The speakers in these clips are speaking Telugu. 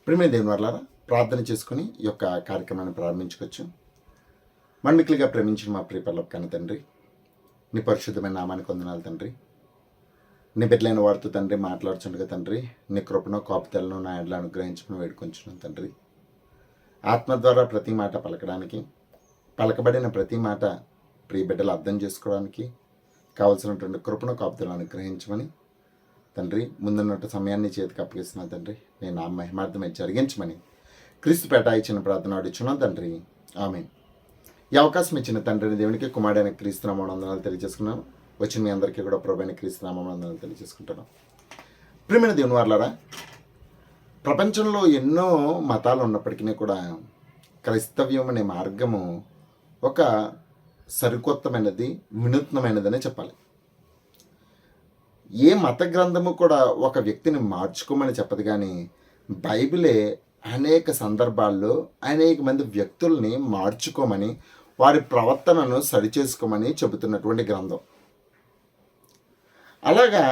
ప్రియమైన దేవుని వర్లారా, ప్రార్థన చేసుకుని ఈ యొక్క కార్యక్రమాన్ని ప్రారంభించుకోవచ్చు. మన్మిక్లిగా ప్రేమించిన మా ప్రియ పరలోకపు తండ్రి, నీ పరిశుద్ధమైన నామానికి వందనాలు తండ్రి. నీ బిడ్డలైన వారితో తండ్రి మాట్లాడుచుండగా తండ్రి, నీ కృపను కాపుతలను నా ఎడల అనుగ్రహించుకుని వేడుకొంచున్నాను తండ్రి. ఆత్మ ద్వారా ప్రతి మాట పలకడానికి, పలకబడిన ప్రతి మాట ప్రియ బిడ్డలు అర్థం చేసుకోవడానికి కావలసినటువంటి కృపను కాపుతలను అనుగ్రహించమని తండ్రి, ముందున్నట్టు సమయాన్ని చేతికి అప్పగిస్తున్నాను తండ్రి. నేను నా మహిమార్థమై జరిగించమని క్రీస్తు పేట ఇచ్చిన ప్రార్థన అడుగుచున్నాను తండ్రి. ఆమేన్. ఈ అవకాశం ఇచ్చిన తండ్రిని దేవునికి, కుమారుడైన క్రీస్తు నామమున వందనాలు తెలియజేసుకున్నాను. వచ్చిన మీ అందరికీ కూడా ప్రభువైన క్రీస్తు నామమున వందనాలు తెలియజేసుకుంటాను. ప్రియమైన దేవుని వారలారా, ప్రపంచంలో ఎన్నో మతాలు ఉన్నప్పటికీ కూడా క్రైస్తవ్యం అనే మార్గము ఒక సరికొత్తమైనది, వినూత్నమైనదనే చెప్పాలి. ఏ మత గ్రంథము కూడా ఒక వ్యక్తిని మార్చుకోమని చెప్పదు, కానీ బైబిలే అనేక సందర్భాల్లో అనేక మంది వ్యక్తుల్ని మార్చుకోమని, వారి ప్రవర్తనను సరిచేసుకోమని చెబుతున్నటువంటి గ్రంథం. అలాగా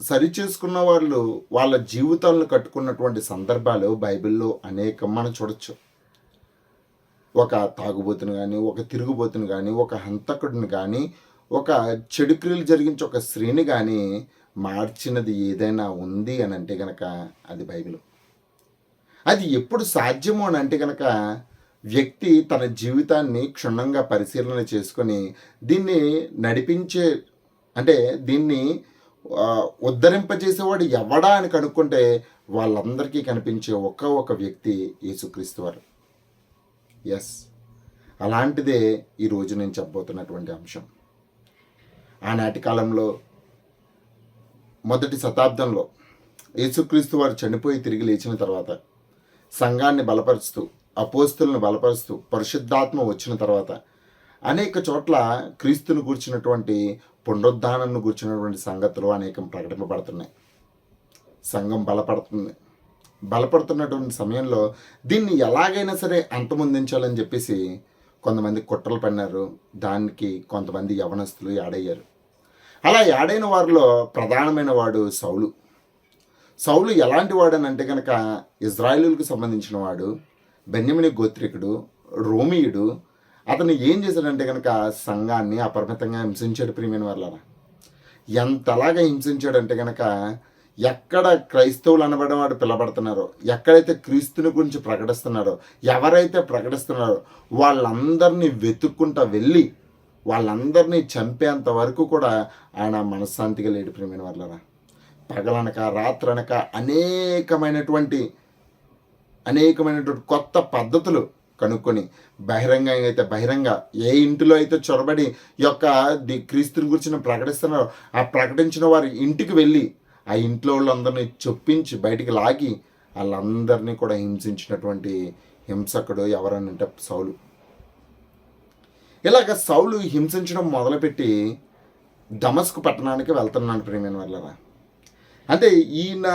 సరిచేసుకున్న వాళ్ళు వాళ్ళ జీవితాలను కట్టుకున్నటువంటి సందర్భాలు బైబిల్లో అనేకం మనం చూడొచ్చు. ఒక తాగుబోతుని కానీ, ఒక తిరుగుబోతుని కానీ, ఒక హంతకుడిని కానీ, ఒక చెడు క్రియలు జరిగించి ఒక స్త్రీని కానీ మార్చినది ఏదైనా ఉంది అని అంటే కనుక అది బైబిల్. అది ఎప్పుడు సాధ్యము అని అంటే కనుక వ్యక్తి తన జీవితాన్ని క్షుణ్ణంగా పరిశీలన చేసుకొని దీన్ని నడిపించే, అంటే దీన్ని ఉద్ధరింపజేసేవాడు ఎవడా అని కనుక్కుంటే వాళ్ళందరికీ కనిపించే ఒక వ్యక్తి యేసుక్రీస్తు వారు. ఎస్, అలాంటిదే ఈరోజు నేను చెప్పబోతున్నటువంటి అంశం. ఆనాటి కాలంలో మొదటి శతాబ్దంలో యేసుక్రీస్తు వారు చనిపోయి తిరిగి లేచిన తర్వాత సంఘాన్ని బలపరుస్తూ, అపోస్తులను బలపరుస్తూ, పరిశుద్ధాత్మ వచ్చిన తర్వాత అనేక చోట్ల క్రీస్తును గూర్చినటువంటి, పునరుద్ధానంను గూర్చినటువంటి సంగతులు అనేకం ప్రకటింపబడుతున్నాయి. సంఘం బలపడుతున్నటువంటి సమయంలో దీన్ని ఎలాగైనా సరే అంతమొందించాలని చెప్పేసి కొంతమంది కుట్రలు పన్నారు. దానికి కొంతమంది యవనస్తులు యాడయ్యారు. అలా యాడైన వారిలో ప్రధానమైన వాడు సౌలు. సౌలు ఎలాంటి వాడు అని అంటే కనుక ఇజ్రాయేలులకు సంబంధించిన వాడు, బెన్యమీను గోత్రికుడు, రోమీయుడు. అతను ఏం చేశాడంటే కనుక సంఘాన్ని అపరిమితంగా హింసించాడు. ప్రియమైన వాళ్ళరా, ఎంతలాగా హింసించాడంటే కనుక ఎక్కడ క్రైస్తవులు అనబడిన వాడు పిలబడుతున్నారో, ఎక్కడైతే క్రీస్తుని గురించి ప్రకటిస్తున్నారో, ఎవరైతే ప్రకటిస్తున్నారో వాళ్ళందరినీ వెతుక్కుంటా వెళ్ళి వాళ్ళందరినీ చంపేంత వరకు కూడా ఆయన మనశ్శాంతిగా లేడు. ప్రియమైన వాళ్ళరా, పగలనక రాత్రనక అనేకమైనటువంటి కొత్త పద్ధతులు కనుక్కొని బహిరంగంగా అయితే బహిరంగ, ఏ ఇంటిలో అయితే చొరబడి ఈ యొక్క క్రీస్తుని గురించి ప్రకటిస్తున్నారో ఆ ప్రకటించిన వారి ఇంటికి వెళ్ళి ఆ ఇంట్లో వాళ్ళందరినీ చొప్పించి బయటికి లాగి వాళ్ళందరినీ కూడా హింసించినటువంటి హింసకుడు ఎవరనంటే సౌలు. ఇలాగ సౌలు హింసించడం మొదలుపెట్టి దమస్కు పట్టణానికి వెళ్తున్నాడు. ప్రియమైన వాళ్ళరా, అంటే ఈయన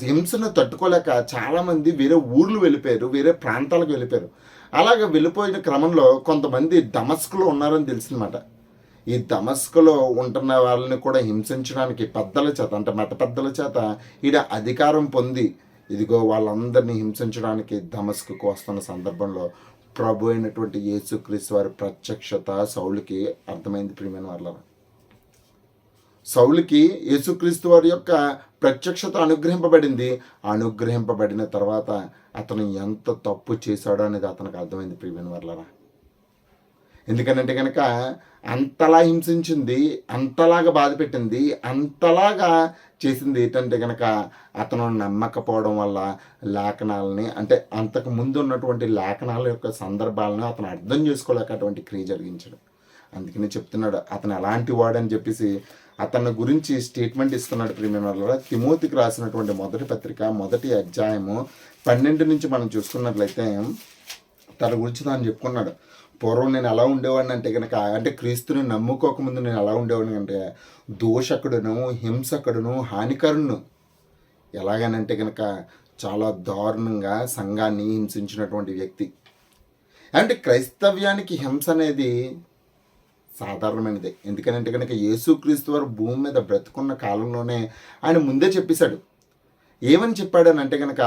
హింసను తట్టుకోలేక చాలామంది వేరే ఊర్లు వెళ్ళిపోయారు, వేరే ప్రాంతాలకు వెళ్ళిపోయారు. అలాగ వెళ్ళిపోయిన క్రమంలో కొంతమంది దమస్కులో ఉన్నారని తెలిసిందన్నమాట. ఈ దమస్కులో ఉంటున్న వాళ్ళని కూడా హింసించడానికి పెద్దల చేత, అంటే మత పెద్దల చేత ఈడ అధికారం పొంది ఇదిగో వాళ్ళందరినీ హింసించడానికి దమస్కుకు వస్తున్న సందర్భంలో ప్రభు అయినటువంటి యేసుక్రీస్తు వారి ప్రత్యక్షత సౌలుకి అర్థమైంది. ప్రియమైన వాళ్ళ, సౌలుకి యేసుక్రీస్తు వారి యొక్క ప్రత్యక్షత అనుగ్రహింపబడింది. అనుగ్రహింపబడిన తర్వాత అతను ఎంత తప్పు చేశాడో అనేది అతనికి అర్థమైంది. ప్రియమైన వాళ్ళరా, ఎందుకనంటే కనుక అంతలా హింసించింది, అంతలాగా బాధ పెట్టింది, అంతలాగా చేసింది ఏంటంటే కనుక అతను నమ్మకపోవడం వల్ల లేఖనాలని, అంటే అంతకు ముందు ఉన్నటువంటి లేఖనాల యొక్క సందర్భాలను అతను అర్థం చేసుకోలేక అటువంటి క్రియ జరిగించాడు. అందుకని చెప్తున్నాడు అతను ఎలాంటి వాడని చెప్పేసి అతని గురించి స్టేట్మెంట్ ఇస్తున్నాడు. ప్రియమైన వాళ్ళ, తిమోతికి రాసినటువంటి మొదటి పత్రిక 1వ అధ్యాయము 12 నుంచి మనం చూసుకున్నట్లయితే తన గురించి తాను చెప్పుకున్నాడు. పూర్వం నేను ఎలా ఉండేవాడిని అంటే కనుక, అంటే క్రీస్తుని నమ్ముకోకముందు నేను ఎలా ఉండేవాడిని అంటే దోషకుడును, హింసకుడును, హానికరును. ఎలాగనంటే కనుక చాలా దారుణంగా సంఘాన్ని హింసించినటువంటి వ్యక్తి. అంటే క్రైస్తవ్యానికి హింస అనేది సాధారణమైనదే. ఎందుకనంటే కనుక యేసుక్రీస్తు వారు భూమి మీద బ్రతుకున్న కాలంలోనే ఆయన ముందే చెప్పేశాడు, ఏమని చెప్పాడనంటే కనుక,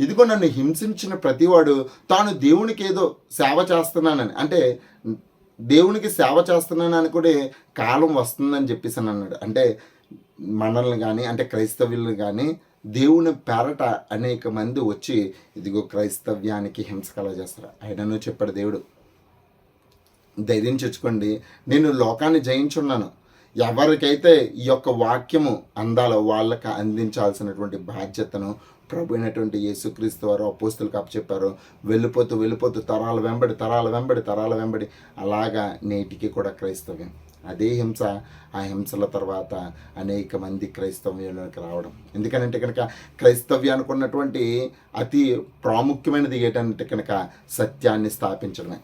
ఇదిగో నన్ను హింసించిన ప్రతివాడు తాను దేవునికి ఏదో సేవ చేస్తున్నానని, అంటే దేవునికి సేవ చేస్తున్నానని కూడా కాలం వస్తుందని చెప్పేసి అని అన్నాడు. అంటే మనల్ని కానీ, అంటే క్రైస్తవులను కానీ దేవుని పేరట అనేక మంది వచ్చి ఇదిగో క్రైస్తవ్యానికి హింస కలగజేస్తారు. ఆయనను చెప్పాడు దేవుడు, ధైర్యం తెచ్చుకోండి, నేను లోకాన్ని జయించున్నాను. ఎవరికైతే ఈ యొక్క వాక్యము అందాలో వాళ్ళకి అందించాల్సినటువంటి బాధ్యతను ప్రభు అయినటువంటి యేసుక్రీస్తు వారు అపోస్తులకు అప్పచెప్పారు. వెళ్ళిపోతూ వెళ్ళిపోతూ తరాల వెంబడి అలాగా నేటికి కూడా క్రైస్తవ్యం. అదే హింస, ఆ హింసల తర్వాత అనేక మంది క్రైస్తవ్యంలోకి రావడం. ఎందుకనంటే కనుక క్రైస్తవ్యానికి ఉన్నటువంటి అతి ప్రాముఖ్యమైనది ఏంటంటే కనుక సత్యాన్ని స్థాపించడమే.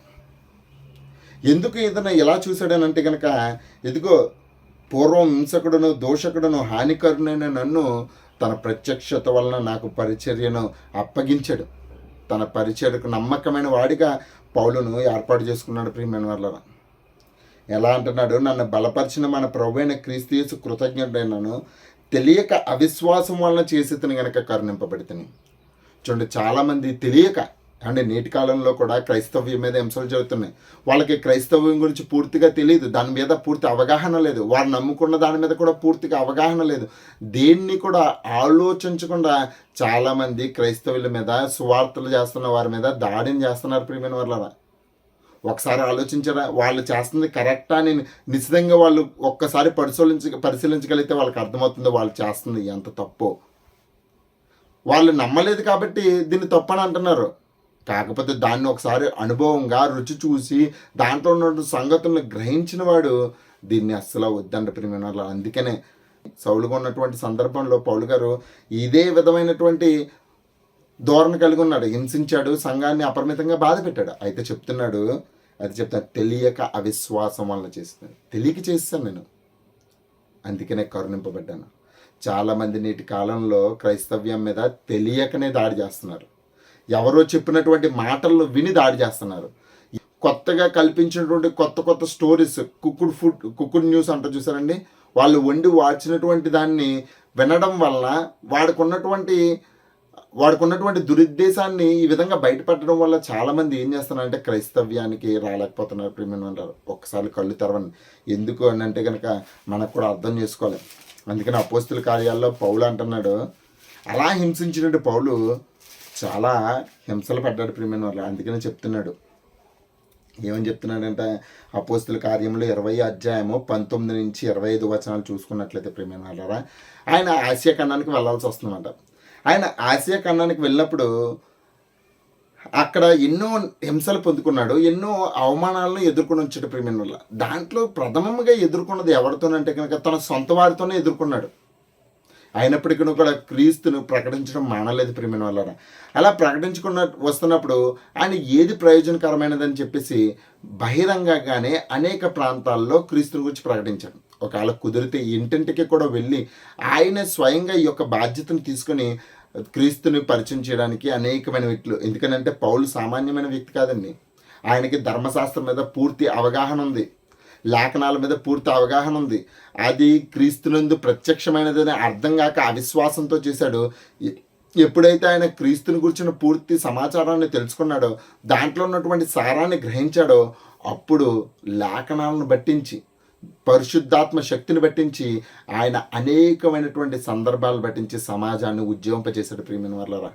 ఎందుకు ఇతను ఎలా చూశాడనంటే కనుక, ఇదిగో పూర్వం హింసకుడును దోషకుడును హానికరునైన నన్ను తన ప్రత్యక్షత వలన నాకు పరిచర్యను అప్పగించాడు. తన పరిచర్యకు నమ్మకమైన వాడిగా పౌలును ఏర్పాటు చేసుకున్నాడు. ప్రియమైన వాళ్ళరా, ఎలా అంటున్నాడు, నన్ను బలపరిచిన మన ప్రభు అయిన క్రీస్తు యేసు కృతజ్ఞుడైనను, తెలియక అవిశ్వాసం వలన చేసేతను గనక కరుణింపబడితని. చూడండి, చాలామంది తెలియక, అంటే నేటి కాలంలో కూడా క్రైస్తవ్యం మీద హింసలు జరుగుతున్నాయి. వాళ్ళకి క్రైస్తవ్యం గురించి పూర్తిగా తెలియదు, దాని మీద పూర్తి అవగాహన లేదు, వారు నమ్ముకున్న దాని మీద కూడా పూర్తిగా అవగాహన లేదు. దేన్ని కూడా ఆలోచించకుండా చాలామంది క్రైస్తవుల మీద, సువార్తలు చేస్తున్న వారి మీద దాడిని చేస్తున్నారు. ప్రియమైన వాళ్ళరా, ఒకసారి ఆలోచించారా, వాళ్ళు చేస్తుంది కరెక్టా అని నిశ్చితంగా వాళ్ళు ఒక్కసారి పరిశీలించగలిగితే వాళ్ళకి అర్థమవుతుంది వాళ్ళు చేస్తుంది ఎంత తప్పో. వాళ్ళు నమ్మలేదు కాబట్టి దీన్ని తప్పని అంటున్నారు. కాకపోతే దాన్ని ఒకసారి అనుభవంగా రుచి చూసి దాంట్లో ఉన్న సంగతులను గ్రహించిన వాడు దీన్ని అస్సలు వద్దంట. ప్రియమైన వాళ్ళు, అందుకనే సౌలుగా ఉన్నటువంటి సందర్భంలో పౌలు గారు ఇదే విధమైనటువంటి ధోరణి కలిగి ఉన్నాడు. హింసించాడు, సంఘాన్ని అపరిమితంగా బాధ పెట్టాడు. అయితే చెప్తున్నాడు, తెలియక అవిశ్వాసం వలన చేస్తున్నాడు. తెలియక చేస్తాను నేను, అందుకనే కరుణింపబడ్డాను. చాలామంది నేటి కాలంలో క్రైస్తవ్యం మీద తెలియకనే దాడి చేస్తున్నారు. ఎవరో చెప్పినటువంటి మాటలను విని దాడి చేస్తున్నారు. కొత్తగా కల్పించినటువంటి కొత్త స్టోరీస్, కుక్కుడ్ న్యూస్ అంటారు చూసారండి, వాళ్ళు వండి వార్చినటువంటి దాన్ని వినడం వలన వాడుకున్నటువంటి దురుద్దేశాన్ని ఈ విధంగా బయటపెట్టడం వల్ల చాలామంది ఏం చేస్తున్నారంటే క్రైస్తవ్యానికి రాలేకపోతున్నారు. ప్రియమైన అంటారు, ఒక్కసారి కళ్ళు తెరవండి. ఎందుకు అని అంటే కనుక మనకు కూడా అర్థం చేసుకోవాలి. అందుకని అపోస్తుల కార్యాల్లో పౌలు అంటున్నాడు, అలా హింసించినట్టు పౌలు చాలా హింసలు పడ్డాడు. ప్రియమైన వాళ్ళు, అందుకని చెప్తున్నాడు, ఏమని చెప్తున్నాడంటే అపోస్తుల కార్యంలో 20 అధ్యాయము 19 నుంచి 25 వచనాలు చూసుకున్నట్లయితే ప్రియమైన వాళ్ళరా, ఆయన ఆసియా ఖండానికి వెళ్ళాల్సి వస్తుందన్నమాట. ఆయన ఆసియా ఖండానికి వెళ్ళినప్పుడు అక్కడ ఎన్నో హింసలు పొందుకున్నాడు, ఎన్నో అవమానాలను ఎదుర్కొని వచ్చాడు. ప్రియమైన వల్ల దాంట్లో ప్రథమంగా ఎదుర్కొన్నది ఎవరితోనంటే కనుక తన సొంత వారితోనే ఎదుర్కొన్నాడు. అయినప్పటికీ కూడా క్రీస్తును ప్రకటించడం మానలేదు. ప్రియమైన వాళ్ళరా, అలా వస్తున్నప్పుడు ఆయన ఏది ప్రయోజనకరమైనదని చెప్పేసి బహిరంగంగానే అనేక ప్రాంతాల్లో క్రీస్తుని గురించి ప్రకటించాడు. ఒకవేళ కుదిరితే ఇంటింటికి కూడా వెళ్ళి ఆయన స్వయంగా ఈ యొక్క బాధ్యతను తీసుకొని క్రీస్తుని పరిచయం చేయడానికి అనేకమైన వ్యక్తులు. ఎందుకంటే పౌలు సామాన్యమైన వ్యక్తి కాదండి. ఆయనకి ధర్మశాస్త్రం మీద పూర్తి అవగాహన ఉంది, లేఖనాల మీద పూర్తి అవగాహన ఉంది. అది క్రీస్తునందు ప్రత్యక్షమైనదని అర్థం కాక అవిశ్వాసంతో చేశాడు. ఎప్పుడైతే ఆయన క్రీస్తుని గురించిన పూర్తి సమాచారాన్ని తెలుసుకున్నాడో, దాంట్లో ఉన్నటువంటి సారాన్ని గ్రహించాడో, అప్పుడు లేఖనాలను బట్టించి, పరిశుద్ధాత్మ శక్తిని బట్టించి ఆయన అనేకమైనటువంటి సందర్భాలు బట్టించి సమాజాన్ని ఉజ్జీవింపజేశాడు. ప్రియమైన వాళ్ళరా,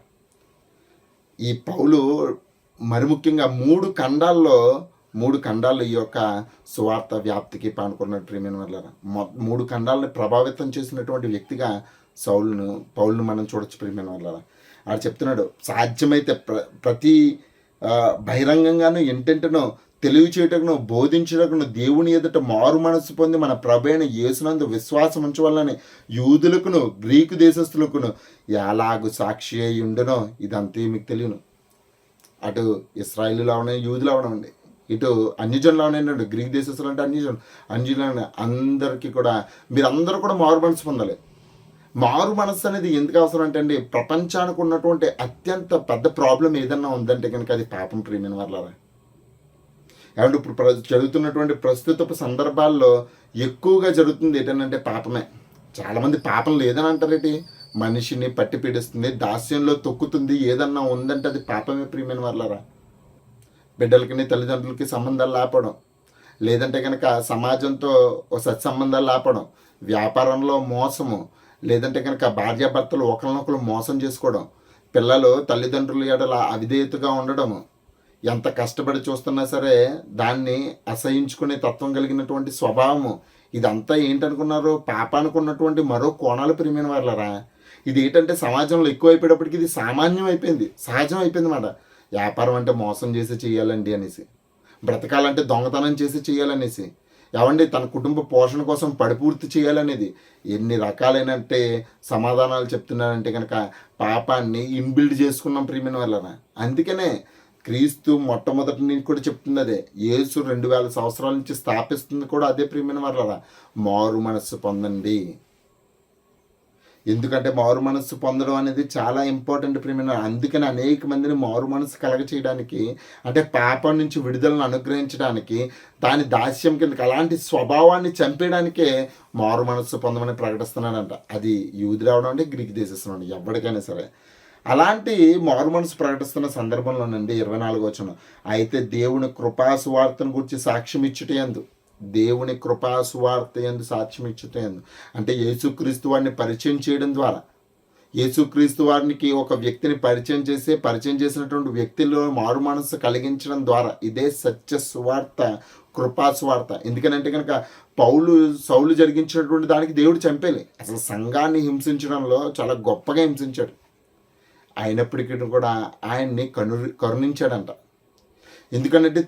ఈ పౌలు మరి ముఖ్యంగా మూడు ఖండాల్లో ఈ యొక్క సువార్త వ్యాప్తికి పానుకున్నాడు. ప్రియమైన వాళ్ళరా, 3 ఖండాలను ప్రభావితం చేసినటువంటి వ్యక్తిగా పౌలును మనం చూడొచ్చు. ప్రియమైన వాళ్ళరా, ఆడు చెప్తున్నాడు, సాధ్యమైతే ప్రతి బహిరంగంగాను ఇంటింటినో తెలివి చేయటకును బోధించటకును దేవుని ఎదుట మారు మనసు పొంది మన ప్రభువైన యేసునందు విశ్వాసం ఉంచవలనని యూదులకును గ్రీకు దేశస్తులకును ఎలాగు సాక్షి అయి ఉండునో ఇదంతా మీకు తెలియను. అటు ఇశ్రాయేలులో అవనే, యూదులు అవనండి, ఇటు అన్యజనులు అవనండి, గ్రీక్ దేశస్తులు అంటే అన్యజనులు అందరికీ కూడా మీరందరూ కూడా మారు మనసు పొందాలి. మారు మనస్సు అనేది ఎందుకు అవసరం అంటే అండి, ప్రపంచానికి ఉన్నటువంటి అత్యంత పెద్ద ప్రాబ్లం ఏదన్నా ఉందంటే కనుక అది పాపం. ప్రియమైన వాళ్ళరా, ఏమంటే ఇప్పుడు జరుగుతున్నటువంటి ప్రస్తుతపు సందర్భాల్లో ఎక్కువగా జరుగుతుంది ఏంటంటే పాపమే. చాలామంది పాపం లేదని అంటారేంటి, మనిషిని పట్టి పీడిస్తుంది, దాస్యంలో తొక్కుతుంది. ఏదన్నా ఉందంటే అది పాపమే ప్రియమైన వాళ్ళరా. బిడ్డలకి తల్లిదండ్రులకి సంబంధాలు ఆపడం, లేదంటే కనుక సమాజంతో సత్సంబంధాలు ఆపడం, వ్యాపారంలో మోసము, లేదంటే కనుక భార్యాభర్తలు ఒకరినొకరు మోసం చేసుకోవడం, పిల్లలు తల్లిదండ్రుల ఎడల అవిధేయతగా ఉండడము, ఎంత కష్టపడి చూస్తున్నా సరే దాన్ని అసహించుకునే తత్వం కలిగినటువంటి స్వభావము, ఇదంతా ఏంటనుకున్నారు? పాపానికి ఉన్నటువంటి మరో కోణాలు ప్రియమైన వాళ్ళరా. ఇది ఏంటంటే సమాజంలో ఎక్కువైపోయేటప్పటికి ఇది సామాన్యం అయిపోయింది, సహజం అయిపోయింది అన్నమాట. వ్యాపారం అంటే మోసం చేసి చేయాలండి అనేసి, బ్రతకాలంటే దొంగతనం చేసి చేయాలనేసి, ఏమండి తన కుటుంబ పోషణ కోసం పడిపూర్తి చేయాలనేది, ఎన్ని రకాలైనంటే సమాధానాలు చెప్తున్నారంటే కనుక పాపాన్ని ఇన్బిల్డ్ చేసుకున్నాం ప్రియమైన వాళ్ళరా. అందుకనే క్రీస్తు మొట్టమొదటి నుంచి కూడా చెప్తుంది అదే, యేసు 2000 సంవత్సరాల నుంచి స్థాపిస్తుంది కూడా అదే ప్రియమైన వాళ్ళరా, మారు మనస్సు పొందండి. ఎందుకంటే మారు మనస్సు పొందడం అనేది చాలా ఇంపార్టెంట్ ప్రియమైన. అందుకని అనేక మందిని మారు మనస్సు కలగ చేయడానికి, అంటే పాపం నుంచి విడుదలను అనుగ్రహించడానికి, దాని దాస్యం కిందకి అలాంటి స్వభావాన్ని చంపేయడానికే మారు మనస్సు పొందమని ప్రకటిస్తున్నాడంట. అది యూదులు అవడం అంటే గ్రీక్ దేశస్తున్నాడు, ఎవరికైనా సరే. అలాంటి మారు మనసు ప్రకటిస్తున్న సందర్భంలోనండి 24వ వచనం, అయితే దేవుని కృపా సువార్తను గురించి సాక్ష్యం ఇచ్చుటయందు, దేవుని కృపా సువార్త యందు సాక్ష్యం ఇచ్చుటయందు అంటే యేసుక్రీస్తు వారిని పరిచయం చేయడం ద్వారా, యేసుక్రీస్తు వారికి ఒక వ్యక్తిని పరిచయం చేసినటువంటి వ్యక్తిలో మారు మనస్సు కలిగించడం ద్వారా, ఇదే సత్య సువార్త, కృపా సువార్త. ఎందుకనంటే కనుక సౌలు జరిగించినటువంటి దానికి దేవుడు చంపేలే, అసలు సంఘాన్ని హింసించడంలో చాలా గొప్పగా హింసించాడు. అయినప్పటికీ కూడా ఆయన్ని కరుణించాడంట. ఎందుకంటే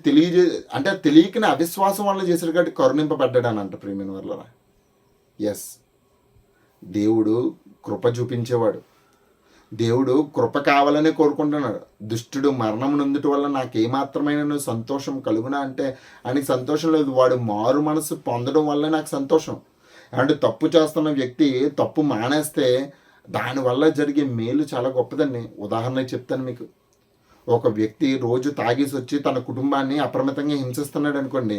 తెలియకనే అవిశ్వాసం వల్ల చేశాడు కాబట్టి కరుణింపబడ్డాడనంట ప్రియమైన వాళ్ళరా. ఎస్, దేవుడు కృప చూపించేవాడు, దేవుడు కృప కావాలనే కోరుకుంటున్నాడు. దుష్టుడు మరణం నొందుట వల్ల నాకేమాత్రమైన సంతోషం కలుగునా అంటే ఆయనకి సంతోషం లేదు, వాడు మారు మనసు పొందడం వల్ల నాకు సంతోషం. అంటే తప్పు చేస్తున్న వ్యక్తి తప్పు మానేస్తే దానివల్ల జరిగే మేలు చాలా గొప్పదండి. ఉదాహరణకి చెప్తాను మీకు. ఒక వ్యక్తి రోజు తాగేసి వచ్చి తన కుటుంబాన్ని అప్రమితంగా హింసిస్తున్నాడు అనుకోండి,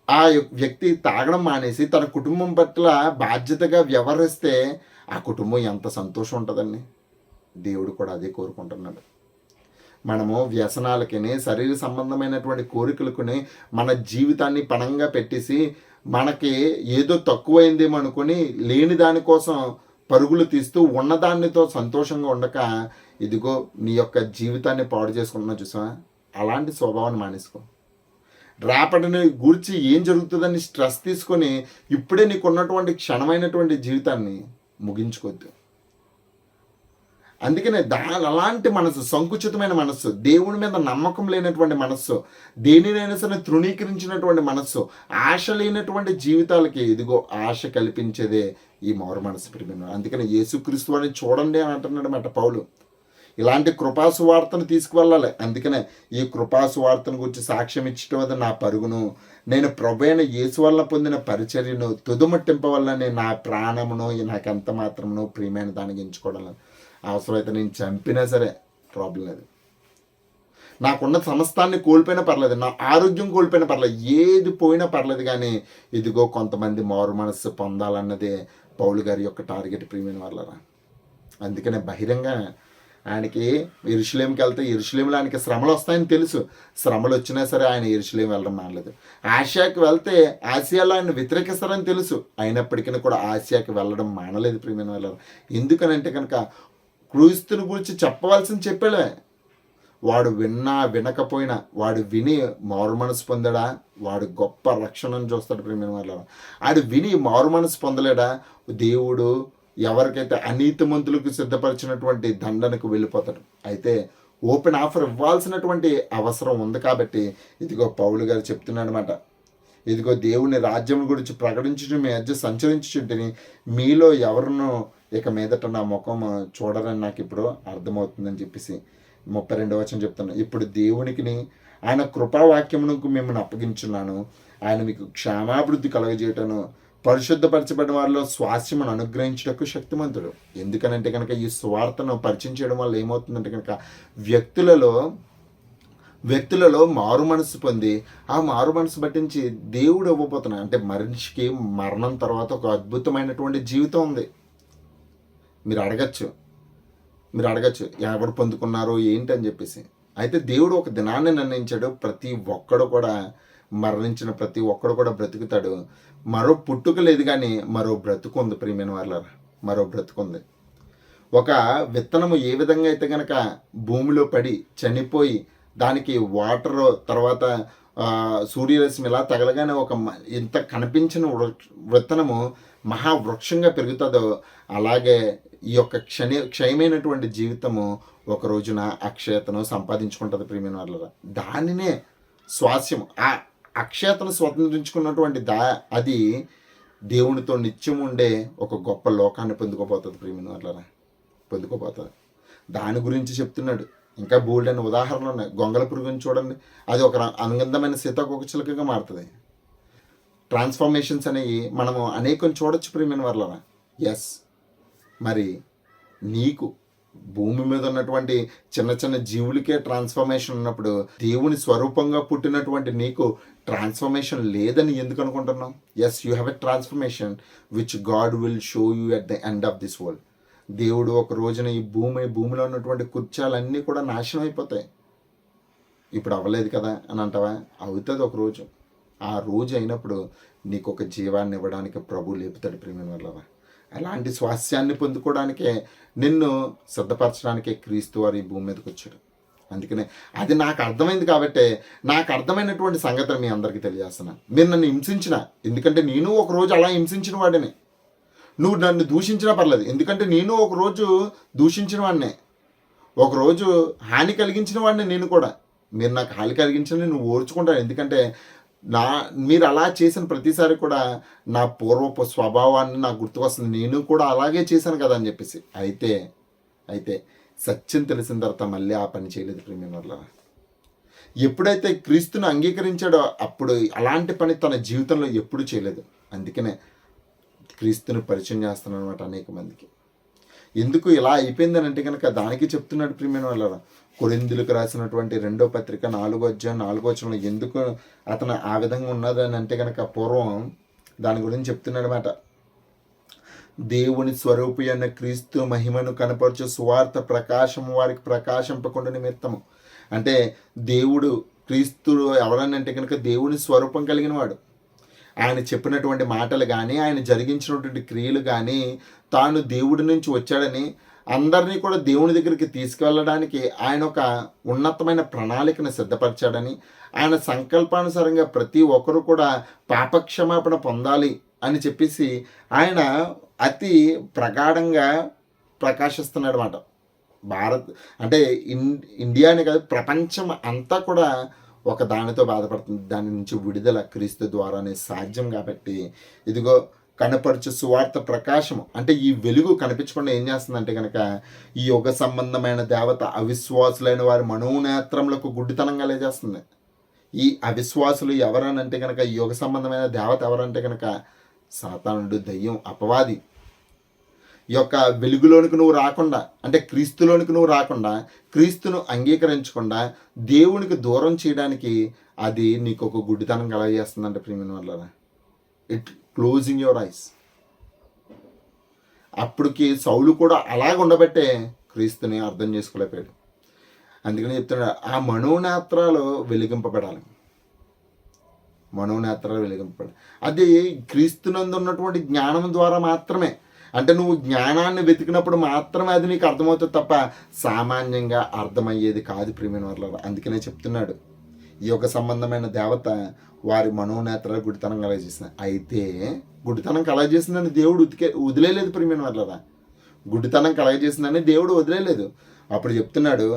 ఆ వ్యక్తి తాగడం మానేసి తన కుటుంబం పట్ల బాధ్యతగా వ్యవహరిస్తే ఆ కుటుంబం ఎంత సంతోషం ఉంటుందండి. దేవుడు కూడా అదే కోరుకుంటున్నాడు. మనము వ్యసనాలకి, శరీర సంబంధమైనటువంటి కోరికలకుని మన జీవితాన్ని పణంగా పెట్టేసి మనకి ఏదో తక్కువైందేమో అనుకుని లేని దానికోసం పరుగులు తీస్తూ ఉన్నదానితో సంతోషంగా ఉండక ఇదిగో నీ యొక్క జీవితాన్ని పాడు చేసుకుంటున్నా చూసా, అలాంటి స్వభావాన్ని మానేసుకో. రేపటిని గురించి ఏం జరుగుతుందని స్ట్రెస్ తీసుకొని ఇప్పుడే నీకు ఉన్నటువంటి క్షణమైనటువంటి జీవితాన్ని ముగించుకోవద్దు. అందుకనే అలాంటి మనసు, సంకుచితమైన మనస్సు, దేవుని మీద నమ్మకం లేనటువంటి మనస్సు, దేనినైనా సరే తృణీకరించినటువంటి మనస్సు, ఆశ లేనటువంటి జీవితాలకి ఇదిగో ఆశ కల్పించేదే ఈ మారు మనసు ప్రియమైన. అందుకని యేసుక్రీస్తు వారిని చూడండి అని అంటున్నాడు మాట పౌలు. ఇలాంటి కృపాసువార్తను తీసుకువెళ్ళాలి. అందుకనే ఈ కృపాసువార్తను గురించి సాక్ష్యం ఇచ్చటం వల్ల నా పరుగును, నేను ప్రభువైన యేసు వల్ల పొందిన పరిచర్యను తుదముట్టింపవల్లని నా ప్రాణమును నాకెంత మాత్రమును ప్రియమైన దానికి ఎంచుకోవడం. అవసరమైతే నేను చంపినా సరే ప్రాబ్లం లేదు, నాకున్న సమస్తాన్ని కోల్పోయినా పర్లేదు, నా ఆరోగ్యం కోల్పోయినా పర్లేదు, ఏది పోయినా పర్లేదు, కానీ ఇదిగో కొంతమంది మారు మనస్సు పొందాలన్నదే పౌలు గారి యొక్క టార్గెట్ ప్రియమైన వాళ్ళరా. అందుకనే బహిరంగ ఆయనకి యెరూషలేముకి వెళ్తే యెరూషలేములో ఆయనకి శ్రమలు వస్తాయని తెలుసు, శ్రమలు వచ్చినా సరే ఆయన యెరూషలేము వెళ్ళడం మానలేదు. ఆసియాకి వెళ్తే ఆసియాలో ఆయన వ్యతిరేకిస్తారని తెలుసు, అయినప్పటికీ కూడా ఆసియాకి వెళ్ళడం మానలేదు ప్రియమైన వాళ్ళరా. ఎందుకనంటే కనుక క్రీస్తుని గురించి చెప్పవలసింది చెప్పాడే. వాడు విన్నా వినకపోయినా వాడు విని మారు మనసు పొందాడా, వాడు గొప్ప రక్షణను చూస్తాడు ప్రియమైన వాళ్ళ. ఆడు విని మారు మనసు పొందలేడా, దేవుడు ఎవరికైతే అనీతిమంతులకు సిద్ధపరిచినటువంటి దండనకు వెళ్ళిపోతాడు. అయితే ఓపెన్ ఆఫర్ ఇవ్వాల్సినటువంటి అవసరం ఉంది కాబట్టి ఇదిగో పౌలు గారు చెప్తున్నాడు అనమాట. ఇదిగో దేవుని రాజ్యం గురించి ప్రకటించడం మీ మధ్య సంచరించుంటేని మీలో ఎవరినో ఇక మీదట నా ముఖం చూడరని నాకు ఇప్పుడు అర్థమవుతుందని చెప్పేసి 32వ వచనం చెప్తున్నాను. ఇప్పుడు దేవునికి ఆయన కృపావాక్యమునకు మిమ్మల్ని అప్పగించున్నాను, ఆయన మీకు క్షేమాభివృద్ధి కలగజేయటను పరిశుద్ధపరచబడిన వారిలో స్వాస్యమును అనుగ్రహించటకు శక్తిమంతుడు. ఎందుకనంటే కనుక ఈ స్వార్థను పరిచయం చేయడం వల్ల ఏమవుతుందంటే కనుక వ్యక్తులలో మారు మనసు పొంది ఆ మారు మనసు పట్టించి దేవుడు ఇవ్వబోతున్నాడు. అంటే మనిషికి మరణం తర్వాత ఒక అద్భుతమైనటువంటి జీవితం ఉంది. మీరు అడగచ్చు ఎవరు పొందుకున్నారో ఏంటి అని చెప్పేసి. అయితే దేవుడు ఒక దినాన్ని నిర్ణయించాడు, ప్రతి ఒక్కడు కూడా మరణించిన ప్రతి ఒక్కడు కూడా బ్రతుకుతాడు. మరో పుట్టుక లేదు కానీ మరో బ్రతుకు ఉంది ప్రియమైన వాళ్ళారా, మరో బ్రతుకుంది. ఒక విత్తనము ఏ విధంగా అయితే కనుక భూమిలో పడి చనిపోయి దానికి వాటర్ తర్వాత సూర్యరశ్మి ఇలా తగలగానే ఒక ఇంత కనిపించిన విత్తనము మహావృక్షంగా పెరుగుతుందో, అలాగే ఈ యొక్క క్షయమైనటువంటి జీవితము ఒక రోజున అక్షయతను సంపాదించుకుంటుంది ప్రియమైన వాళ్ళ. దానినే స్వాస్యం, ఆ అక్షయతను స్వతంత్రించుకున్నటువంటి అది దేవునితో నిత్యం ఉండే ఒక గొప్ప లోకాన్ని పొందుకోపోతుంది ప్రియమైన వాళ్ళ, పొందుకోపోతుంది. దాని గురించి చెప్తున్నాడు. ఇంకా బోల్డ్ అనే ఉదాహరణలు ఉన్నాయి. గొంగళ పురుగుని చూడండి, అది ఒక అనుగంధమైన సీతాకోకచిలుకగా మారుతుంది. ట్రాన్స్ఫర్మేషన్స్ అనేవి మనము అనేకం చూడొచ్చు ప్రియమైన వాళ్ళ. ఎస్, మరి నీకు భూమి మీద ఉన్నటువంటి చిన్న చిన్న జీవులకే ట్రాన్స్ఫర్మేషన్ ఉన్నప్పుడు దేవుని స్వరూపంగా పుట్టినటువంటి నీకు ట్రాన్స్ఫర్మేషన్ లేదని ఎందుకు అనుకుంటున్నావు? Yes, you have a transformation which God will show you at the end of this world. దేవుడు ఒక రోజున ఈ భూమిలో ఉన్నటువంటి కుర్చాలన్నీ కూడా నాశనం అయిపోతాయి. ఇప్పుడు అవ్వలేదు కదా అని అంటావా? అవుతుంది ఒక రోజు. ఆ రోజు అయినప్పుడు నీకు ఒక జీవాన్ని ఇవ్వడానికి ప్రభు లేపుతాడు ప్రియమైన వాళ్ళ. అలాంటి స్వాస్యాన్ని పొందుకోవడానికే నిన్ను సిద్ధపరచడానికే క్రీస్తు వారు ఈ భూమి మీదకి వచ్చాడు. అందుకనే అది నాకు అర్థమైంది కాబట్టి నాకు అర్థమైనటువంటి సంగతిని మీ అందరికీ తెలియజేస్తున్నాను. మీరు నన్ను హింసించిన, ఎందుకంటే నేను ఒకరోజు అలా హింసించిన వాడిని. నువ్వు నన్ను దూషించినా పర్లేదు, ఎందుకంటే నేను ఒకరోజు దూషించిన వాడినే, ఒకరోజు హాని కలిగించిన వాడిని నేను కూడా. మీరు నాకు హాని కలిగించిన నేను ఓర్చుకుంటాను, ఎందుకంటే మీరు అలా చేసిన ప్రతిసారి కూడా నా పూర్వపు స్వభావాన్ని నాకు గుర్తుకొస్తుంది. నేను కూడా అలాగే చేశాను కదా అని చెప్పేసి. అయితే సత్యం తెలిసిన తర్వాత మళ్ళీ ఆ పని చేయలేదు ప్రియమైన వాళ్ళ. ఎప్పుడైతే క్రీస్తుని అంగీకరించాడో అప్పుడు అలాంటి పని తన జీవితంలో ఎప్పుడూ చేయలేదు. అందుకనే క్రీస్తుని పరిచయం చేస్తున్నాను అనమాట అనేక మందికి. ఎందుకు ఇలా అయిపోయిందని అంటే కనుక దానికి చెప్తున్నాడు ప్రియమైన వాళ్ళ. కొరింథీయులకు రాసినటువంటి 2వ పత్రిక 4వ అధ్యాయం 4వ వచనంలో ఎందుకు అతను ఆ విధంగా ఉన్నదని అంటే కనుక పూర్వం దాని గురించి చెప్తున్నాడు అన్నమాట. దేవుని స్వరూపి అన్న క్రీస్తు మహిమను కనపరచు సువార్త ప్రకాశం వారికి ప్రకాశింపకుండా నిమిత్తము. అంటే దేవుడు క్రీస్తుడు ఎవరని అంటే కనుక దేవుని స్వరూపం కలిగిన వాడు. ఆయన చెప్పినటువంటి మాటలు కానీ ఆయన జరిగించినటువంటి క్రియలు కానీ తాను దేవుడి నుంచి వచ్చాడని అందరినీ కూడా దేవుని దగ్గరికి తీసుకువెళ్ళడానికి ఆయన ఒక ఉన్నతమైన ప్రణాళికను సిద్ధపరిచాడని, ఆయన సంకల్పానుసారంగా ప్రతి ఒక్కరూ కూడా పాపక్షమాపణ పొందాలి అని చెప్పేసి ఆయన అతి ప్రగాఢంగా ప్రకాశిస్తున్నాడు అన్నమాట. భారత్ అంటే ఇండియానే కాదు, ప్రపంచం అంతా కూడా ఒక దానితో బాధపడుతుంది. దాని నుంచి విడుదల క్రీస్తు ద్వారానే సాధ్యం. కాబట్టి ఇదిగో కనపరచు సువార్త ప్రకాశము అంటే ఈ వెలుగు కనిపించకుండా ఏం చేస్తుందంటే కనుక ఈ యుగ సంబంధమైన దేవత అవిశ్వాసులైన వారి మనోనేత్రములకు గుడ్డితనంగా లేజేస్తుంది. ఈ అవిశ్వాసులు ఎవరనంటే కనుక ఈ యుగ సంబంధమైన దేవత ఎవరంటే కనుక సాతానుడు, దయ్యం, అపవాది. ఈ యొక్క వెలుగులోనికి నువ్వు రాకుండా అంటే క్రీస్తులోనికి నువ్వు రాకుండా క్రీస్తును అంగీకరించకుండా దేవునికి దూరం చేయడానికి అది నీకు ఒక గుడ్డితనం కలగజేస్తుందంటే ప్రియమైన వాళ్ళ. It closing your eyes. అప్పటికి సౌలు కూడా అలాగ ఉండబట్టే క్రీస్తుని అర్థం చేసుకోలేకపోయాడు. అందుకని చెప్తున్నాడు ఆ మనోనేత్రాలు వెలిగింపబడాలి. అది క్రీస్తునందు ఉన్నటువంటి జ్ఞానం ద్వారా మాత్రమే. అంటే నువ్వు జ్ఞానాన్ని వెతికినప్పుడు మాత్రమే అది నీకు అర్థమవుతుంది తప్ప సామాన్యంగా అర్థమయ్యేది కాదు ప్రియమైన వాళ్ళ. అందుకనే చెప్తున్నాడు ఈ యొక్క సంబంధమైన దేవత వారి మనోనేత్రాలు గుడితనం కలగజేసింది. అయితే గుడితనం కలగజేసిందని దేవుడు వదిలేలేదు ప్రియమైన వాళ్ళ. గుడితనం కలగజేసిందని దేవుడు వదిలేలేదు. అప్పుడు చెప్తున్నాడు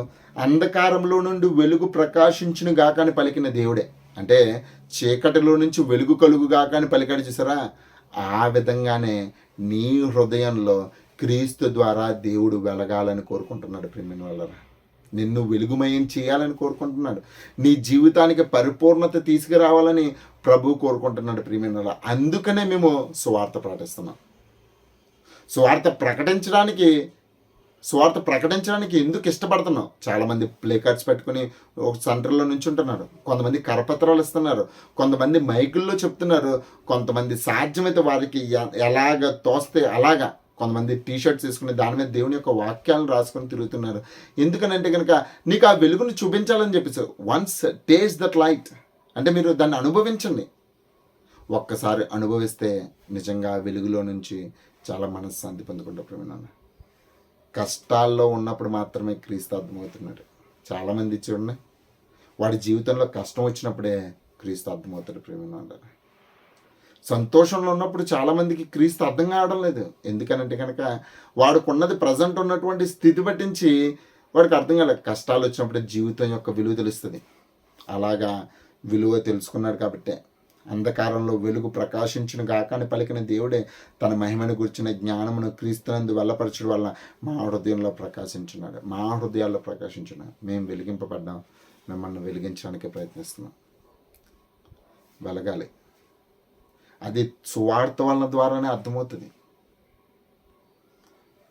అంధకారంలో నుండి వెలుగు ప్రకాశించును గాక అని పలికిన దేవుడే. అంటే చీకటిలో నుంచి వెలుగు కలుగు గాక అని పలికాడు చూసారా. ఆ విధంగానే నీ హృదయంలో క్రీస్తు ద్వారా దేవుడు వెలగాలని కోరుకుంటున్నాడు ప్రియమైన వాళ్ళరా. నిన్ను వెలుగుమయం చేయాలని కోరుకుంటున్నాడు. నీ జీవితానికి పరిపూర్ణత తీసుకురావాలని ప్రభు కోరుకుంటున్నాడు ప్రియమైన వాళ్ళ. అందుకనే మేము సువార్త ప్రకటిస్తున్నాం. సువార్త ప్రకటించడానికి ఎందుకు ఇష్టపడుతున్నాం? చాలామంది ప్లే కార్డ్స్ పెట్టుకుని ఒక సెంటర్లో నుంచి ఉంటున్నారు, కొంతమంది కరపత్రాలు ఇస్తున్నారు, కొంతమంది మైకుల్లో చెప్తున్నారు, కొంతమంది సాధ్యమైతే వారికి ఎలాగ తోస్తే అలాగా కొంతమంది టీషర్ట్స్ వేసుకుని దాని మీద దేవుని యొక్క వాక్యాలను రాసుకొని తిరుగుతున్నారు. ఎందుకనంటే కనుక నీకు ఆ వెలుగును చూపించాలని చెప్పేసి. వన్స్ టేస్ట్ దట్ లైట్ అంటే మీరు దాన్ని అనుభవించండి. ఒక్కసారి అనుభవిస్తే నిజంగా ఆ వెలుగులో నుంచి చాలా మనశ్శాంతి పొందుకుంటారు ప్రేమనాన్న. కష్టాల్లో ఉన్నప్పుడు మాత్రమే క్రీస్తు అర్థమవుతున్నాడు. చాలామంది చూడండి, వాడి జీవితంలో కష్టం వచ్చినప్పుడే క్రీస్తు అర్థమవుతాడు ప్రేమనాన్న. సంతోషంలో ఉన్నప్పుడు చాలామందికి క్రీస్తు అర్థం కావడం లేదు. ఎందుకనంటే కనుక వాడుకున్నది ప్రజెంట్ ఉన్నటువంటి స్థితి పట్టించి వాడికి అర్థం కాలేదు. కష్టాలు వచ్చినప్పుడే జీవితం యొక్క విలువ తెలుస్తుంది. అలాగా విలువ తెలుసుకున్నాడు కాబట్టే అంధకారంలో వెలుగు ప్రకాశించును గాక అని పలికిన దేవుడే తన మహిమను గురించిన జ్ఞానమును క్రీస్తునందు వెల్లపరచడం వల్ల మా హృదయాల్లో ప్రకాశించున్నాడు. మేము వెలిగింపబడ్డాం, మిమ్మల్ని వెలిగించడానికి ప్రయత్నిస్తున్నాం. వెలగాలి. అది సువార్త వలన ద్వారానే అర్థమవుతుంది.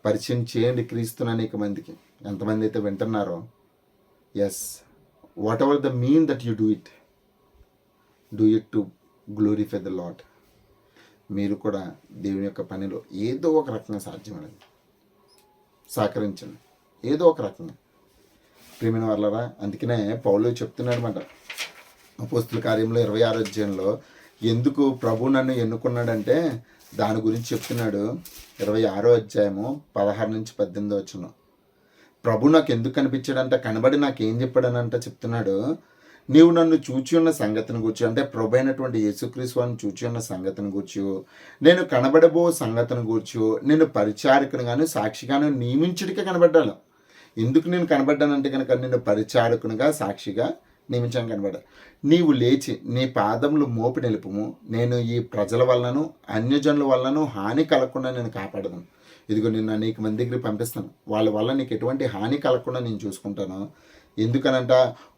పరిచయం చేయండి క్రీస్తుని అనేక మందికి. ఎంతమంది అయితే వింటున్నారో, yes, whatever the mean that you do it to glorify the lord. మీరు కూడా దేవుని యొక్క పనిలో ఏదో ఒక రకంగా సాధ్యమైనది సహకరించండి, ఏదో ఒక రకంగా. ప్రియమైన వాళ్ళరా, అందుకనే పౌలు చెప్తున్నాడు అన్నమాట అపోస్తుల కార్యంలో 26వ అధ్యాయంలో ఎందుకు ప్రభు నన్ను ఎన్నుకున్నాడంటే దాని గురించి చెప్తున్నాడు. 26వ అధ్యాయము 16 నుంచి 18 వచనం. ప్రభు నాకు ఎందుకు కనిపించాడంట, కనబడి నాకు ఏం చెప్పాడనంట చెప్తున్నాడు. నీవు నన్ను చూచి ఉన్న సంగతిని గూర్చి, అంటే ప్రభు అయినటువంటి యేసుక్రీస్తు వారిని చూచి ఉన్న సంగతిని గూర్చి, నేను కనబడబో సంగతిని గూర్చి, నేను పరిచారకునిగాను సాక్షిగాను నియమించుడికే కనబడ్డాను. ఎందుకు నేను కనబడ్డానంటే కనుక నేను పరిచారకునిగా సాక్షిగా నియమించాను కనబడ్డా. నీవు లేచి నీ పాదములు మోపి నిలుపుము, నేను ఈ ప్రజల వలనను అన్యజనుల వలనను హాని కలగకుండా నేను కాపాడదాను. ఇదిగో నిన్ను అనేక మంది దగ్గరికి పంపిస్తాను, వాళ్ళ వల్ల నీకు ఎటువంటి హాని కలగకుండా నేను చూసుకుంటాను. ఎందుకనంట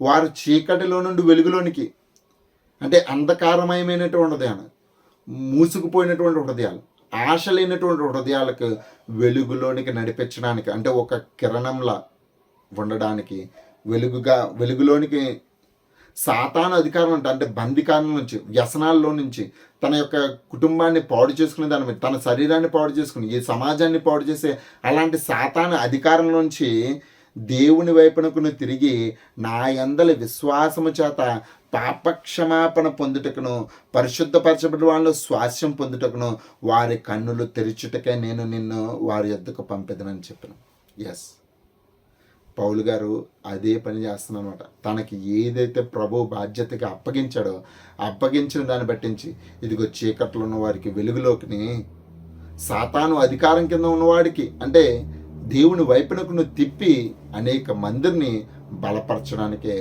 వారు చీకటిలో నుండి వెలుగులోనికి, అంటే అంధకారమయమైనటువంటి హృదయాలు, మూసుకుపోయినటువంటి హృదయాలు, ఆశ లేనటువంటి హృదయాలకు వెలుగులోనికి నడిపించడానికి, అంటే ఒక కిరణంలా ఉండడానికి, వెలుగులోనికి సాతాను అధికారం అంటే బందికారం నుంచి, వ్యసనాల్లో నుంచి, తన యొక్క కుటుంబాన్ని పాడు చేసుకునే దాని మీద, తన శరీరాన్ని పాడు చేసుకుని ఈ సమాజాన్ని పాడు చేసే అలాంటి సాతాను అధికారం నుంచి దేవుని వైపునకు తిరిగి నా యందలి విశ్వాసము చేత పాపక్షమాపణ పొందుటకును పరిశుద్ధపరచబడి వాళ్ళు స్వాస్యం పొందుటకును వారి కన్నులు తెరిచుటకే నేను నిన్ను వారి యొద్దకు పంపెదనని చెప్పాను. ఎస్, పౌలు గారు అదే పని చేస్తున్నారన్నమాట. తనకి ఏదైతే ప్రభు బాధ్యతగా అప్పగించాడో అప్పగించిన దాన్ని బట్టించి ఇదిగో చీకట్లో ఉన్న వారికి వెలుగులోకి, సాతాను అధికారం కింద ఉన్నవాడికి అంటే దేవుని వైపునకు తిప్పి అనేక మందిని బలపరచడానికే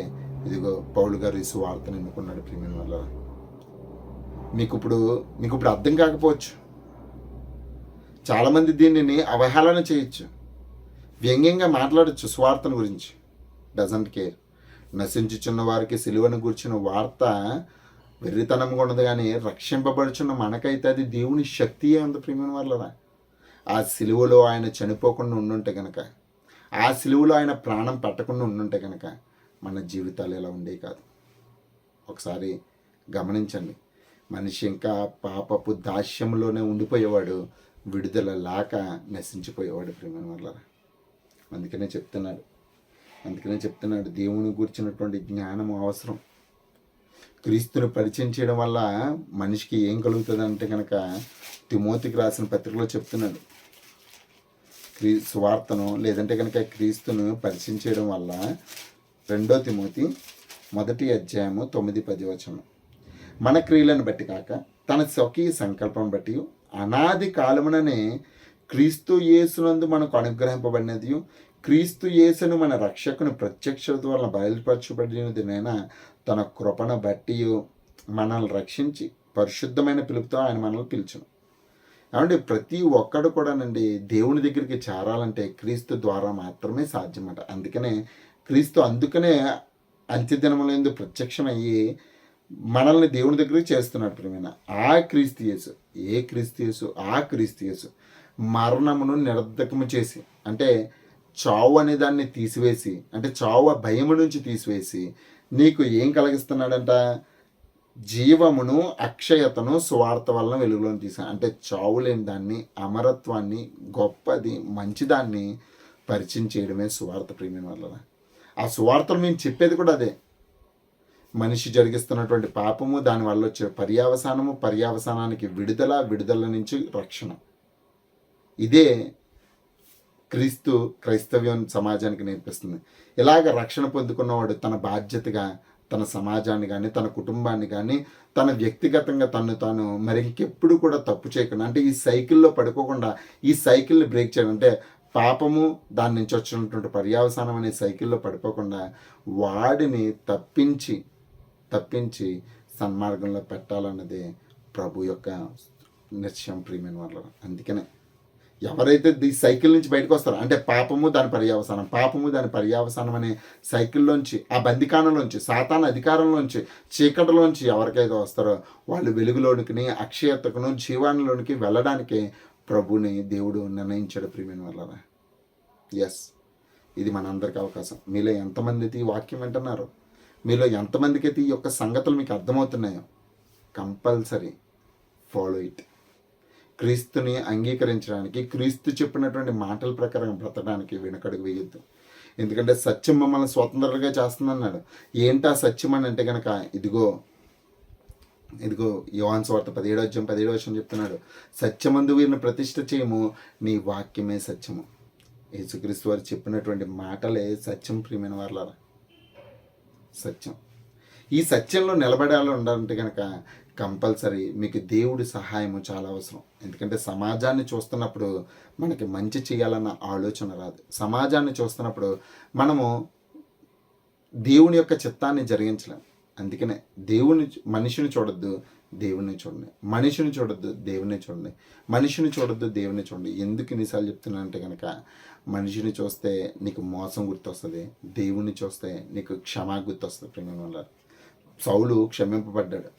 ఇదిగో పౌలు గారు ఈ సువార్తను ఎన్నుకున్నాడు. ప్రియమైన వల్ల మీకు ఇప్పుడు అర్థం కాకపోవచ్చు. చాలామంది దీనిని అవహేళన చేయొచ్చు, వ్యంగ్యంగా మాట్లాడచ్చు సువార్తను గురించి. Doesn't care. నశించుచున్న వారికి సిలువను గురించిన వార్త వెర్రితనంగా ఉండదు, కానీ రక్షింపబడుచున్న మనకైతే అది దేవుని శక్తియే ఉంది. ప్రియమైన వాళ్ళరా, ఆ సిలువలో ఆయన చనిపోకుండా ఉండుంటే కనుక, ఆ సిలువలో ఆయన ప్రాణం పెట్టకుండా ఉండుంటే కనుక మన జీవితాలు ఎలా ఉండేవి కాదు. ఒకసారి గమనించండి. మనిషి ఇంకా పాపపు దాస్యంలోనే ఉండిపోయేవాడు, విడుదల లేక నశించిపోయేవాడు. ప్రియమైన వాళ్ళరా, అందుకనే చెప్తున్నాడు దేవుని గురించినటువంటి జ్ఞానం అవసరం. క్రీస్తుని పరిచయం చేయడం వల్ల మనిషికి ఏం కలుగుతుంది అంటే కనుక తిమోతికి రాసిన పత్రికలో చెప్తున్నాడు. సువార్తను లేదంటే కనుక క్రీస్తును పరిచయం చేయడం వల్ల 2 తిమోతి 1వ అధ్యాయము 9-10 వచనం. మన క్రియలను బట్టి కాక తన స్వకీయ సంకల్పం బట్టి అనాది కాలముననే క్రీస్తు యేసునందు మనకు అనుగ్రహింపబడినది, క్రీస్తు యేసును మన రక్షకుని ప్రత్యక్షత వలన బయలుపరచబడినదినైనా తన కృపను బట్టి మనల్ని రక్షించి పరిశుద్ధమైన పిలుపుతో ఆయన మనల్ని పిలుచును. కాబట్టి ప్రతి ఒక్కడు కూడానండి దేవుని దగ్గరికి చేరాలంటే క్రీస్తు ద్వారా మాత్రమే సాధ్యమట. అందుకనే అంత్యదినములందు ప్రత్యక్షమయ్యి మనల్ని దేవుని దగ్గరికి చేస్తున్నాడు. ప్రియమైన ఆ క్రీస్తు యేసు మరణమును నిరర్ధకము చేసి, అంటే చావు అనే దాన్ని తీసివేసి, అంటే చావు భయము నుంచి తీసివేసి నీకు ఏం కలిగిస్తున్నాడంట? జీవమును అక్షయతను సువార్త వలన వెలుగులోకి తీసాను. అంటే చావు లేని దాన్ని, అమరత్వాన్ని, గొప్పది, మంచిదాన్ని పరిచయం చేయడమే సువార్త ప్రియమైన వల్ల. ఆ సువార్తను మేము చెప్పేది కూడా అదే. మనిషి జరిగిస్తున్నటువంటి పాపము, దానివల్ల వచ్చే పర్యావసానము, పర్యావసానానికి విడుదల, విడుదల నుంచి రక్షణ. ఇదే క్రైస్తవ్యం సమాజానికి నేర్పిస్తుంది. ఇలాగ రక్షణ పొందుకున్నవాడు తన బాధ్యతగా తన సమాజాన్ని కానీ, తన కుటుంబాన్ని కానీ, తన వ్యక్తిగతంగా తాను మరి ఇంకెప్పుడు కూడా తప్పు చేయకుండా, అంటే ఈ సైకిల్లో పడుకోకుండా, ఈ సైకిల్ని బ్రేక్ చేయడం, అంటే పాపము దాని నుంచి వచ్చినటువంటి పర్యావసానం అనే సైకిల్లో పడిపోకుండా వాడిని తప్పించి సన్మార్గంలో పెట్టాలన్నదే ప్రభు యొక్క నిశ్చయం ప్రియమైన వాళ్ళ. అందుకనే ఎవరైతే ఈ సైకిల్ నుంచి బయటకు వస్తారో, అంటే పాపము దాని పర్యావసానం అనే సైకిల్లోంచి, ఆ బందికానంలోంచి, సాతాను అధికారంలోంచి, చీకటిలోంచి ఎవరికైతే వస్తారో వాళ్ళు వెలుగులోనికి, అక్షయతకును, జీవానిలోనికి వెళ్ళడానికి ప్రభుని దేవుడు నిర్ణయించాడు ప్రియమైన వాళ్ళ. ఎస్, ఇది మనందరికీ అవకాశం. మీలో ఎంతమంది అయితే ఈ వాక్యం వింటున్నారో, మీలో ఎంతమందికి అయితే ఈ యొక్క సంగతులు మీకు అర్థమవుతున్నాయో, కంపల్సరీ ఫాలో ఇట్. క్రీస్తుని అంగీకరించడానికి, క్రీస్తు చెప్పినటువంటి మాటల ప్రకారం బ్రతకడానికి వెనుకడుగు వేయొద్దు. ఎందుకంటే సత్యం మమ్మల్ని స్వతంత్రంగా చేస్తుందన్నాడు. ఏంటా సత్యం అని అంటే కనుక ఇదిగో యోహాను సువార్త 17 చెప్తున్నాడు, సత్యమందు వీరిని ప్రతిష్ఠ చేయము, నీ వాక్యమే సత్యము. యేసుక్రీస్తు వారు చెప్పినటువంటి మాటలే సత్యం ప్రియమైన వారలారా. సత్యం. ఈ సత్యంలో నిలబడాలి ఉండాలంటే కనుక కంపల్సరీ మీకు దేవుడి సహాయము చాలా అవసరం. ఎందుకంటే సమాజాన్ని చూస్తున్నప్పుడు మనకి మంచి చేయాలన్న ఆలోచన రాదు. సమాజాన్ని చూస్తున్నప్పుడు మనము దేవుని యొక్క చిత్తాన్ని జరిగించలేం. అందుకనే మనిషిని చూడొద్దు, దేవుణ్ణి చూడండి. మనిషిని చూడొద్దు, దేవుణ్ణి చూడండి. మనిషిని చూడొద్దు, దేవుని చూడండి. ఎందుకు ఇన్నిసార్లు చెప్తున్నానంటే కనుక, మనిషిని చూస్తే నీకు మోసం గుర్తొస్తుంది, దేవుణ్ణి చూస్తే నీకు క్షమా గుర్తొస్తుంది ప్రేమ వల్ల. సౌలు క్షమింపబడ్డాడు,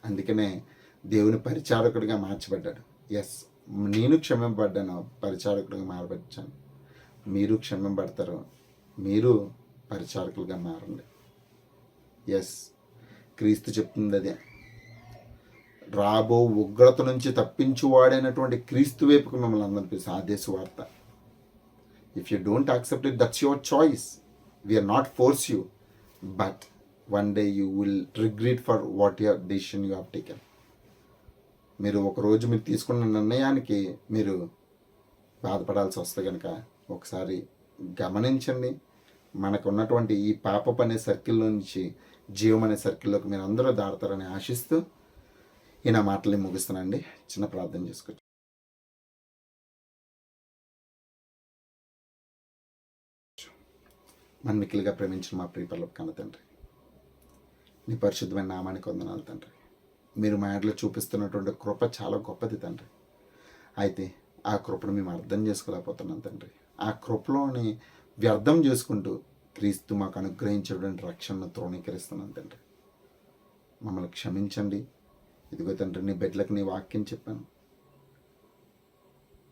అందుకనే దేవుని పరిచారకుడిగా మార్చబడ్డాడు. ఎస్, నేను క్షమింపబడ్డాను, పరిచారకుడిగా మారబడ్డాను. మీరు క్షమింపబడతారు, మీరు పరిచారకులుగా మారండి. ఎస్, క్రీస్తు చెప్తుంది అదే. రాబో ఉగ్రత నుంచి తప్పించువాడైనటువంటి క్రీస్తు వైపుకు మిమ్మల్ని అందరికీ అదే సువార్త. If you don't accept it, that's your choice. We are not force you, but one day you will regret for what your decision you have taken. మీరు ఒకరోజు మీరు తీసుకున్న నిర్ణయానికి మీరు బాధపడాల్సి వస్తే కనుక ఒకసారి గమనించండి. మనకు ఉన్నటువంటి ఈ పాపపు అనే సర్కిల్లో నుంచి జీవం అనే సర్కిల్లోకి మీరు అందరూ దాడతారని ఆశిస్తూ ఈ నా మాటల్ని ముగిస్తున్నానండి. చిన్న ప్రార్థన చేసుకోవచ్చు. మన మిక్కిలిగా ప్రేమించిన మా ప్రియపరలోక కన్న తండ్రి, నీ పరిశుద్ధమైన నామానికి వందనాలు తండ్రి. మీరు మా ఇంట్లో చూపిస్తున్నటువంటి కృప చాలా గొప్పది తండ్రి. అయితే ఆ కృపను మేము అర్థం చేసుకోలేకపోతున్నాం తండ్రి. ఆ కృపలోని వ్యర్థం చేసుకుంటూ క్రీస్తు మాకు అనుగ్రహించేటువంటి రక్షణను తృణీకరిస్తున్నాం తండ్రి. మమ్మల్ని క్షమించండి. ఇదిగో తండ్రి, నీ బిడ్డలకు నీ వాక్యం చెప్పాను.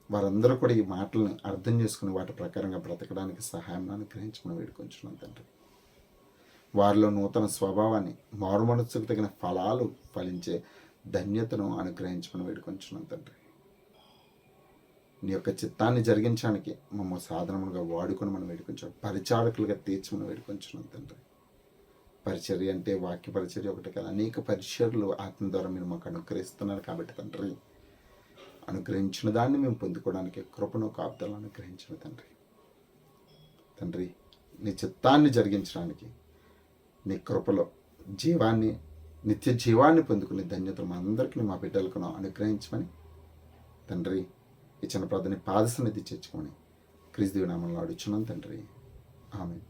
వారందరూ కూడా ఈ మాటలను అర్థం చేసుకుని వాటి ప్రకారంగా బ్రతకడానికి సహాయం అనుగ్రహించమని వేడుకొంచున్నాం తండ్రి. వారిలో నూతన స్వభావాన్ని, మారు మనస్సుకు తగిన ఫలాలు ఫలించే ధన్యతను అనుగ్రహించమని వేడుకొంచున్నాం తండ్రి. నీ యొక్క చిత్తాన్ని జరిగించడానికి మమ్మల్ని సాధనములుగా వాడుకొని మనం వేడుకొంచాం. పరిచారకులుగా తీర్చమని వేడుకొంచున్నాం తండ్రి. పరిచర్య అంటే వాక్య పరిచర్య ఒకటి కాదు, అనేక పరిచర్యలు ఆత్మ ద్వారా మీరు మాకు అనుగ్రహిస్తున్నారు కాబట్టి తండ్రి, అనుగ్రహించిన దాన్ని మేము పొందుకోవడానికి కృపను కాపుదలను అనుగ్రహించిన తండ్రి, నీ చిత్తాన్ని జరిగించడానికి నీ కృపలో జీవాన్ని, నిత్య జీవాన్ని పొందుకునే ధన్యతలు మా అందరికీ మా బిడ్డలకు అనుగ్రహించమని తండ్రి ఇచ్చిన ప్రార్థన పాదసన్నిధి చేర్చుకొని క్రీస్తు నామంలో అడుగుచున్నాం తండ్రి. ఆమేన్.